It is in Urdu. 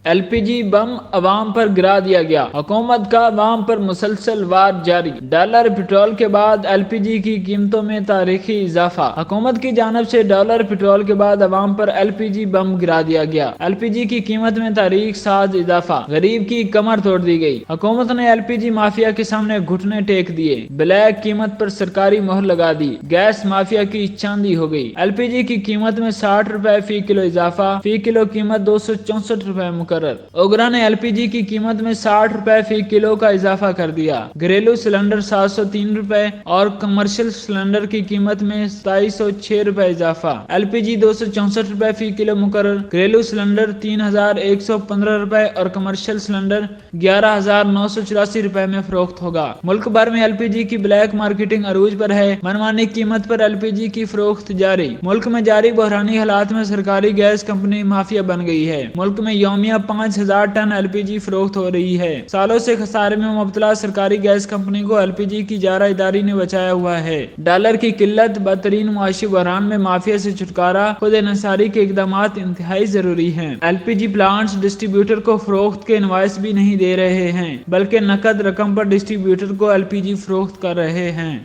LPG بم عوام پر گرا دیا گیا، حکومت کا عوام پر مسلسل وار جاری۔ ڈالر پٹرول کے بعد LPG کی قیمتوں میں تاریخی اضافہ، حکومت کی جانب سے ڈالر پٹرول کے بعد عوام پر LPG بم گرا دیا گیا۔ LPG کی قیمت میں تاریخ ساز اضافہ، غریب کی کمر توڑ دی گئی۔ حکومت نے LPG مافیا کے سامنے گھٹنے ٹیک دیے، بلیک قیمت پر سرکاری مہر لگا دی، گیس مافیا کی چاندی ہو گئی۔ LPG کی قیمت میں 60 روپے فی کلو اضافہ، فی کلو قیمت 264 روپے مقرر۔ اوگرا نے LPG کی قیمت میں 60 روپے فی کلو کا اضافہ کر دیا۔ گھریلو سلنڈر 703 روپے اور کمرشل سلنڈر کی قیمت میں 2706 روپے اضافہ۔ LPG 264 روپے فی کلو مقرر، گھریلو سلنڈر 3115 روپے اور کمرشل سلنڈر 11984 روپے میں فروخت ہوگا۔ ملک بھر میں LPG کی بلیک مارکیٹنگ عروج پر ہے، منمانی قیمت پر LPG کی فروخت جاری۔ ملک میں جاری بحرانی حالات میں سرکاری گیس کمپنی مافیا بن گئی ہے۔ ملک میں یومیہ 5000 ٹن LPG فروخت ہو رہی ہے۔ سالوں سے خسارے میں مبتلا سرکاری گیس کمپنی کو LPG کی جارحہ داری نے بچایا ہوا ہے۔ ڈالر کی قلت، بدترین معاشی بحران میں مافیا سے چھٹکارا، خود انحصاری کے اقدامات انتہائی ضروری ہیں۔ LPG پلانٹس ڈسٹری بیوٹر کو فروخت کے انوائس بھی نہیں دے رہے ہیں، بلکہ نقد رقم پر ڈسٹری بیوٹر کو LPG فروخت کر رہے ہیں۔